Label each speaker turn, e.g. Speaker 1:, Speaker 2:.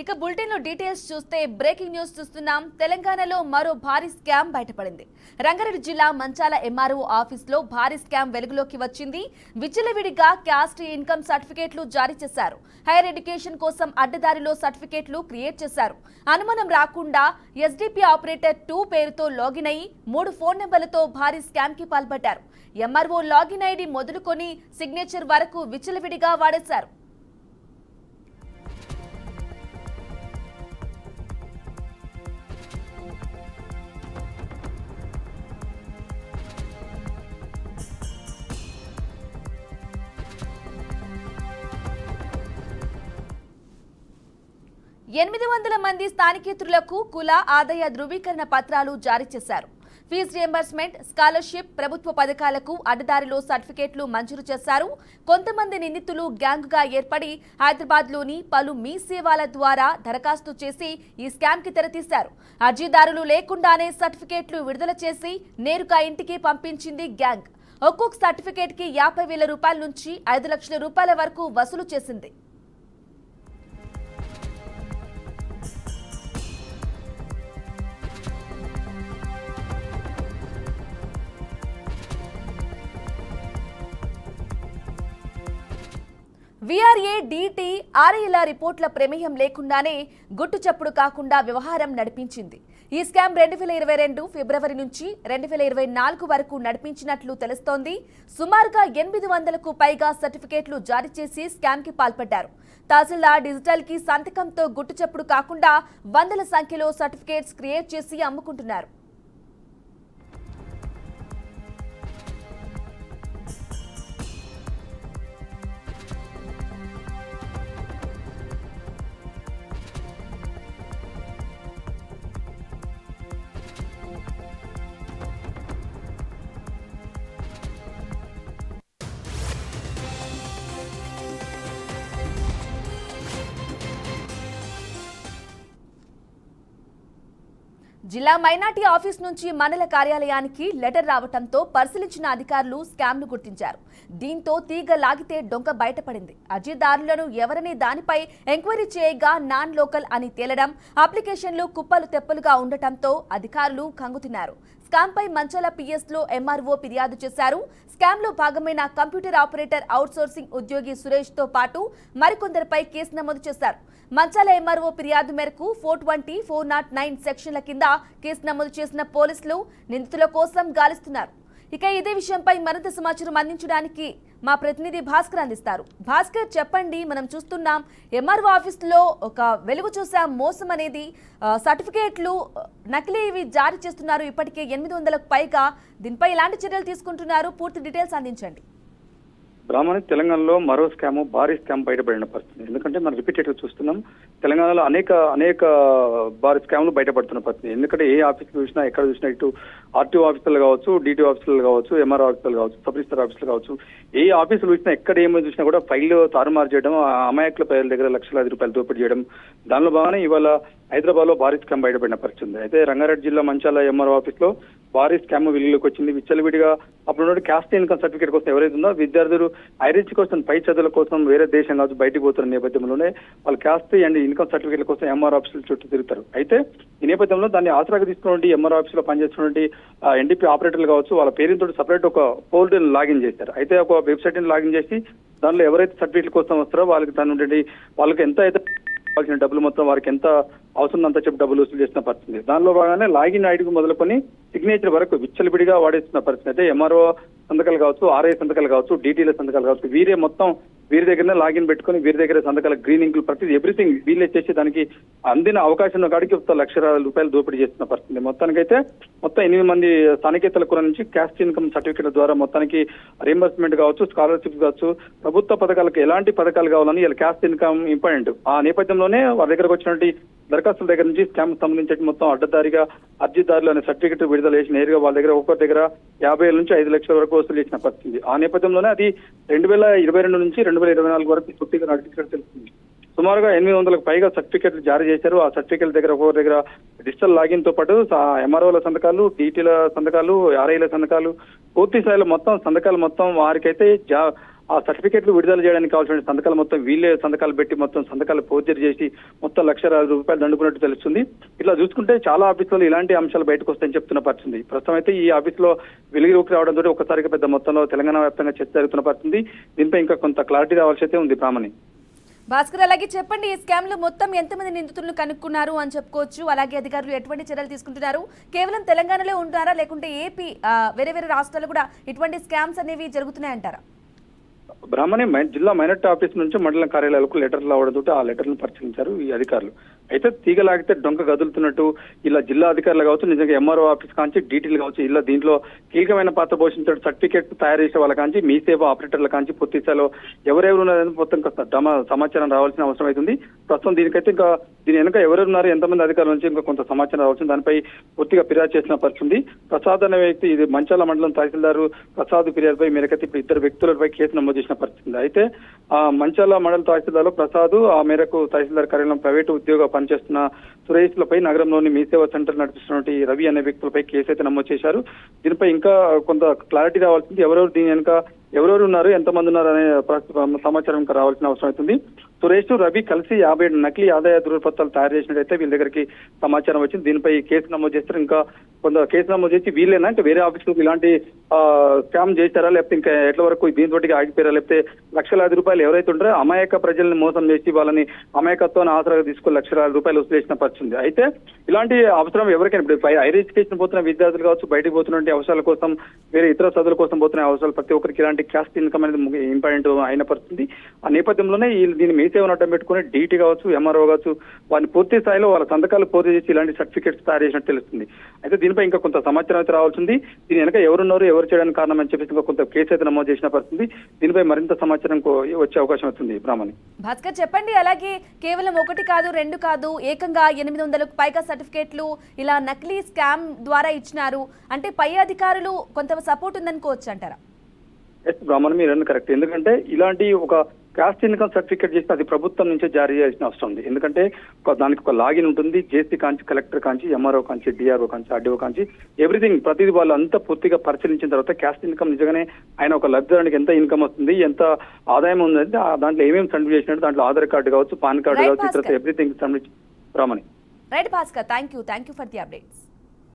Speaker 1: ఇక బులెటిన్ లో డీటెయిల్స్ చూస్తే బ్రేకింగ్ న్యూస్ చూస్తున్నాం. తెలంగాణలో మరో భారీ స్కామ్ బయటపడింది. రంగారెడ్డి జిల్లా మంచాల ఎంఆర్ఓ ఆఫీస్ లో భారీ స్కామ్ వెలుగులోకి వచ్చింది. విచ్చలవిడిగా క్యాస్ట్ ఇన్కమ్ సర్టిఫికేట్లు జారీ చేశారు. హైయర్ ఎడ్యుకేషన్ కోసం అడ్డదారిలో సర్టిఫికేట్లు క్రియేట్ చేశారు. అనుమానం రాకుండా ఎస్డిపి ఆపరేటర్ 2 పేరుతో లాగిన్ అయ్యి 3 ఫోన్ నెంబర్లతో భారీ స్కామ్ కి పాల్పడ్డారు. ఎంఆర్ఓ లాగిన్ ఐడి మొదలుకొని సిగ్నేచర్ వరకు విచ్చలవిడిగా వాడేశారు. ఎనిమిది 800 మంది స్థానికేతరులకు కుల ఆదాయ ధృవీకరణ పత్రాలు జారీ చేశారు. ఫీజు రియంబర్స్మెంట్, స్కాలర్షిప్, ప్రభుత్వ పథకాలకు అడ్డదారిలో సర్టిఫికేట్లు మంజూరు చేశారు. కొంతమంది నిందితులు గ్యాంగ్గా ఏర్పడి హైదరాబాద్లోని పలు మీ సేవల ద్వారా దరఖాస్తు చేసి ఈ స్కామ్ కి తెరతీశారు. అర్జీదారులు లేకుండానే సర్టిఫికేట్లు విడుదల చేసి నేరుగా ఇంటికి పంపించింది గ్యాంగ్. ఒక్కొక్క సర్టిఫికేట్ కి 50,000 రూపాయల నుంచి 5 లక్షల రూపాయల వరకు వసూలు చేసింది. వీఆర్ఏ, డీటీ, ఆర్ఐల రిపోర్టుల ప్రమేయం లేకుండానే గుట్టు చప్పుడు కాకుండా వ్యవహారం నడిపించింది. ఈ స్కామ్ 2022 ఫిబ్రవరి నుంచి 2024 వరకు నడిపించినట్లు తెలుస్తోంది. సుమారుగా 800కు పైగా సర్టిఫికేట్లు జారీ చేసి స్కామ్ కి పాల్పడ్డారు. తహసీల్దార్ డిజిటల్ కి సంతకంతో గుట్టు చప్పుడు కాకుండా వందల సంఖ్యలో సర్టిఫికేట్స్ క్రియేట్ చేసి అమ్ముకుంటున్నారు. జిల్లా మైనార్టీ ఆఫీస్ నుంచి మండల కార్యాలయానికి లెటర్ రావడంతో పరిశీలించిన అధికారులు స్కామ్ను గుర్తించారు. దీంతో తీగ లాగితే డొంక బయటపడింది. అర్జీదారులను ఎవరనే దానిపై ఎంక్వైరీ చేయగా నాన్ లోకల్ అని తేలడం, అప్లికేషన్లు కుప్పలు తెప్పలుగా ఉండటంతో అధికారులు కంగుతిన్నారు. స్కామ్ పై మంచాల పిఎస్ లో ఎంఆర్ఓ ఫిర్యాదు చేశారు. స్కామ్ లో భాగమైన కంప్యూటర్ ఆపరేటర్ అవుట్సోర్సింగ్ ఉద్యోగి సురేష్ తో పాటు మరికొందరిపై కేసు నమోదు చేశారు. మంచాల ఎంఆర్ఓ ఫిర్యాదు మేరకు 420, 409 సెక్షన్ల కింద కేసు నమోదు చేసిన పోలీసులు నిందితుల కోసం గాలిస్తున్నారు. ఇక ఇదే విషయంపై మరింత సమాచారం అందించడానికి మా ప్రతినిధి భాస్కర్ అందిస్తారు. భాస్కర్, చెప్పండి. మనం చూస్తున్నాం ఎంఆర్ఓ ఆఫీసులో ఒక వెలుగు చూసే మోసం అనేది సర్టిఫికేట్లు నకిలీవి జారీ చేస్తున్నారు. ఇప్పటికే 800కు పైగా. దీనిపై ఎలాంటి చర్యలు తీసుకుంటున్నారు? పూర్తి డీటెయిల్స్ అందించండి.
Speaker 2: బ్రాహ్మణి తెలంగాణలో మరో స్కామ్, భారీ స్కామ్ బయటపడిన పరిస్థితి. ఎందుకంటే మనం రిపీటెడ్గా చూస్తున్నాం తెలంగాణలో అనేక భారీ స్కామ్లు బయటపడుతున్న పరిస్థితి. ఎందుకంటే ఏ ఆఫీస్ చూసినా, ఎక్కడ చూసినా, ఇటు ఆర్టీఓ ఆఫీసులు కావచ్చు, డిటిఓ ఆఫీసులు కావచ్చు, ఎంఆర్ఓ ఆఫీసులు కావచ్చు, సబ్ రిజిస్టర్ ఆఫీసులు కావచ్చు, ఏ ఆఫీసులు చూసినా, ఎక్కడ ఏమో చూసినా కూడా ఫైల్ తారుమారు చేయడం, అమాయకుల ప్రజల దగ్గర లక్షలాది రూపాయలు దోపిడీ చేయడం. దానిలో భాగంగా ఇవాళ హైదరాబాద్ లో భారీ స్కామ్ బయటపడిన పరిస్థితి ఉంది. అయితే రంగారెడ్డి జిల్లా మంచాల ఎంఆర్ఓ ఆఫీస్ లో భారీ స్కామ్ వెలుగులోకి వచ్చింది. విచ్చలవిడిగా అప్పుడు క్యాస్ట్ ఇన్కమ్ సర్టిఫికేట్ కోసం ఎవరైతే ఉందో విద్యార్థులు ఐరిచ్ కోసం, పై చదువుల కోసం వేరే దేశం కావచ్చు బయటకు పోతున్న నేపథ్యంలోనే వాళ్ళు క్యాస్ట్ అండ్ ఇన్కమ్ సర్టిఫికేట్ల కోసం ఎంఆర్ఓ ఆఫీసుల చుట్టూ తిరుగుతారు. అయితే ఈ నేపథ్యంలో దాన్ని ఆసరాగా తీసుకున్నటువంటి ఎంఆర్ఓ ఆఫీస్ లో పనిచేస్తున్నటువంటి ఎన్డీపీ ఆపరేటర్లు కావచ్చు, వాళ్ళ పేరుతో సపరేట్ ఒక ఫోల్డర్ లాగిన్ చేశారు. అయితే ఒక వెబ్సైట్ ని లాగిన్ చేసి దానిలో ఎవరైతే సర్టిఫికేట్ల కోసం వస్తారో వాళ్ళకి దాని నుండి వాళ్ళకి ఎంత అయితే డబ్బులు మొత్తం వారికి ఎంత అవసరం అంతా చెప్పి డబ్బులు వసూలు చేసిన పరిస్థితి. దానిలో భాగంగానే లాగిన్ ఐడికి మొదలుకొని సిగ్నేచర్ వరకు విచ్చలవిడిగా వాడేస్తున్న పరిస్థితి. అయితే ఎంఆర్ఓ సంతకాలు కావచ్చు, ఆర్ఐ సంతకాలు కావచ్చు, డీటీల సంతకాలు కావచ్చు, వీరి దగ్గరనే లాగిన్ పెట్టుకుని వీరి దగ్గర సంతకాల గ్రీన్ ఇంకులు ప్రతి ఎవ్రీథింగ్ వీళ్ళే చేసి దానికి అందిన అవకాశం కాడికి లక్షల రూపాయలు దోపిడీ చేస్తున్న పరిస్థితి. మొత్తానికైతే 8 మంది స్థానికేతల కుల నుంచి క్యాస్ట్ ఇన్కమ్ సర్టిఫికేట్ ద్వారా మొత్తానికి రియంబర్స్మెంట్ కావచ్చు, స్కాలర్షిప్ కావచ్చు, ప్రభుత్వ పథకాలకు ఎలాంటి పథకాలు కావాలని వీళ్ళ క్యాస్ట్ ఇన్కమ్ ఇంపార్టెంట్. ఆ నేపథ్యంలోనే వారి దగ్గరకు వచ్చినటువంటి దరఖాస్తుల దగ్గర నుంచి స్కామ్ సంబంధించి మొత్తం అడ్డదారిగా అర్జీదారులు అనే సర్టిఫికేట్ విడుదల చేసి నేరుగా వాళ్ళ దగ్గర ఒక్కొక్కరి దగ్గర 50,000 నుంచి 5 లక్షల వరకు వసూలు చేసిన పరిస్థితి. ఆ నేపథ్యంలోనే అది 2022 నుంచి 2024 వరకు పూర్తిగా నడిపించినట్టు తెలుస్తుంది. సుమారుగా 800కు పైగా సర్టిఫికేట్లు జారీ చేశారు. ఆ సర్టిఫికేట్ల దగ్గర ఒక్కొక్కరి దగ్గర డిజిటల్ లాగిన్ తో పాటు ఎంఆర్ఓల సంతకాలు, డీటీల సంతకాలు, ఆర్ఐల సంతకాలు, పూర్తి స్థాయిలో మొత్తం సంతకాలు మొత్తం వారికైతే ఆ సర్టిఫికెట్లు విడుదల చేయడానికి కావాల్సిన సంతకాలు మొత్తం వీళ్ళే సంతకాలు పెట్టి మొత్తం సంతకాలు ఫోర్జరీ చేసి మొత్తం ₹1,60,000 దండుకున్నట్టు తెలుస్తుంది. ఇట్లా చూసుకుంటే చాలా ఆఫీసులలో ఇలాంటి అంశాలు బయటకు వస్తాయని చెప్తున్న పరిస్థితి. ప్రస్తుతం అయితే ఈ ఆఫీసులో వెలుగులోకి రావడంతో ఒకసారిగా పెద్ద మొత్తంలో తెలంగాణ వ్యాప్తంగా చర్చ జరుగుతున్న పరిస్థితి. దీనిపై ఇంకా కొంత క్లారిటీ రావాల్సి అయితే ఉంది ప్రామణి.
Speaker 1: భాస్కర్, అలాగే చెప్పండి, ఈ స్కామ్ లో మొత్తం ఎంతమంది నిందితులను కనుక్కున్నారు అని చెప్పుకోవచ్చు? అలాగే అధికారులు ఎటువంటి చర్యలు తీసుకుంటున్నారు? కేవలం తెలంగాణలో ఉంటున్నారా, లేకుంటే ఏపీ వేరే వేరే రాష్ట్రాల్లో కూడా ఇటువంటి స్కామ్స్ అనేవి జరుగుతున్నాయంటారా?
Speaker 2: బ్రాహ్మణి జిల్లా మైనార్టీ ఆఫీస్ నుంచి మండలం కార్యాలయాలకు లెటర్లు రావడంతో ఆ లెటర్లను పరిశీలించారు ఈ అధికారులు. అయితే తీగలాగితే డొంక గదులుతున్నట్టు ఇలా జిల్లా అధికారులు కావచ్చు, నిజంగా ఎంఆర్ఓ ఆఫీస్ కాంచి డీటీలు కావచ్చు, ఇలా దీంట్లో కీలకమైన పాత్ర పోషించే సర్టిఫికేట్ తయారు చేసే వాళ్ళ కాంచి మీ సేవ ఆపరేటర్ల కాంచి పూర్తి స్థాయిలో ఎవరెవరు ఉన్నారని మొత్తం సమాచారం రావాల్సిన అవసరం అవుతుంది. ప్రస్తుతం దీనికైతే ఇంకా దీని వెనుక ఎవరెవరు ఉన్నారు, ఎంతమంది అధికారుల నుంచి ఇంకా కొంత సమాచారం రావాల్సింది. దానిపై పూర్తిగా ఫిర్యాదు చేసిన పరిస్థితి. ప్రసాద్ అనే వ్యక్తి, ఇది మంచాల మండలం తహసీల్దారు ప్రసాద్ ఫిర్యాదుపై మేరకైతే ఇప్పుడు ఇద్దరు వ్యక్తులపై కేసు నమోదు చేసిన పరిస్థితి. అయితే ఆ మంచాల మండల తహసీల్దార్ ప్రసాద్, ఆ మేరకు తహసీల్దార్ కార్యాలయం ప్రైవేటు ఉద్యోగ పనిచేస్తున్న సురేష్లపై నగరంలోని మీ సేవా సెంటర్ నడిపిస్తున్నటువంటి రవి అనే వ్యక్తులపై కేసు అయితే నమోదు చేశారు. దీనిపై ఇంకా కొంత క్లారిటీ రావాల్సింది. ఎవరెవరు దీని వెనుక ఎవరెవరు ఉన్నారు, ఎంతమంది ఉన్నారు అనే సమాచారం ఇంకా రావాల్సిన అవసరం అవుతుంది. సురేష్, రవి కలిసి 50 నకిలీ ఆదాయ ధృవపత్రాలు తయారు చేసినట్టయితే వీళ్ళ దగ్గరికి సమాచారం వచ్చింది. దీనిపై కేసు నమోదు చేస్తారు. ఇంకా కొంత కేసు నమోదు చేసి వీళ్ళేనా ఇంకా వేరే ఆఫీసులకు ఇలాంటి స్కామ్ చేశారా, లేకపోతే ఇంకా ఎట్ల వరకు దీంతోటికి ఆగిపోయారా, లేకపోతే ₹1,00,000 ఎవరైతే ఉంటారో అమాయక ప్రజల్ని మోసం చేసి వాళ్ళని అమాయకత్వాన్ని ఆసరాగా తీసుకుని ₹1,00,000 వసూలు చేసిన పరిస్థితి. అయితే ఇలాంటి అవసరం ఎవరికైనా ఇప్పుడు హైర్ ఎడ్యుకేషన్ పోతున్న విద్యార్థులు కావచ్చు, బయటకు పోతున్నటువంటి అవసరాల కోసం, వేరే ఇతర చదువుల కోసం పోతున్న అవసరాలు ప్రతి ఒక్కరికి ఇలాంటి క్యాస్ట్ ఇన్కమ్ అనేది ఇంపార్టెంట్ అయిన పరిస్థితి. ఆ నేపథ్యంలోనే దీన్ని మీ సేవను అడ్డం పెట్టుకుని డీటీ కావచ్చు, ఎంఆర్ఓ కావచ్చు, వారిని పూర్తి స్థాయిలో వాళ్ళ సంతకాలు పూర్తి చేసి ఇలాంటి సర్టిఫికేట్స్ తయారు చేసినట్టు తెలుస్తుంది. అయితే దీనిపై ఇంకా కొంత సమాచారం అయితే రావాల్సింది. దీని వెనక ఎవరున్నారు, ఎవరు చేయడానికి కారణం అని చెప్పేసి ఇంకా కొంత కేసు అయితే నమోదు చేసిన పరిస్థితి. దీనిపై మరింత సమాచారం వచ్చే అవకాశం అవుతుంది. బ్రాహ్మణి,
Speaker 1: భాస్కర్ చెప్పండి, అలాగే కేవలం 1 కాదు 2 కాదు, ఏకంగా 800కు పైగా సర్టిఫికేట్లు ఇలా నకిలీ స్కామ్ ద్వారా ఇచ్చినారు అంటే పై అధికారులు కొంత సపోర్ట్ ఉందనుకోవచ్చు అంటారా?
Speaker 2: బ్రాహ్మణి, మీరు అన్నది కరెక్ట్. ఎందుకంటే ఇలాంటి ఒక క్యాస్ట్ ఇన్కమ్ సర్టిఫికేట్ చేస్తే అది ప్రభుత్వం నుంచే జారీ చేయాల్సిన అవసరం ఉంది. ఎందుకంటే దానికి ఒక లాగిన్ ఉంటుంది. జేసీ కాంచి, కలెక్టర్ కాంచి, ఎంఆర్ఓ కాంచి, డిఆర్ఓ కాంచి, ఆర్డీఓ కాంచి, ఎవ్రీథింగ్ ప్రతిదీ వాళ్ళు అంతా పూర్తిగా పరిశీలించిన తర్వాత క్యాస్ట్ ఇన్కమ్ నిజంగానే ఆయన ఒక లబ్ధిదారునికి ఎంత ఇన్కమ్ వస్తుంది, ఎంత ఆదాయం ఉందంటే దాంట్లో ఏమేమి సబ్మిట్ చేసినట్టు దాంట్లో ఆధార్ కార్డు కావచ్చు, పాన్ కార్డు కావచ్చు, ఇతర everything submit. Brahmani,
Speaker 1: right Bhaskar, thank you for the updates.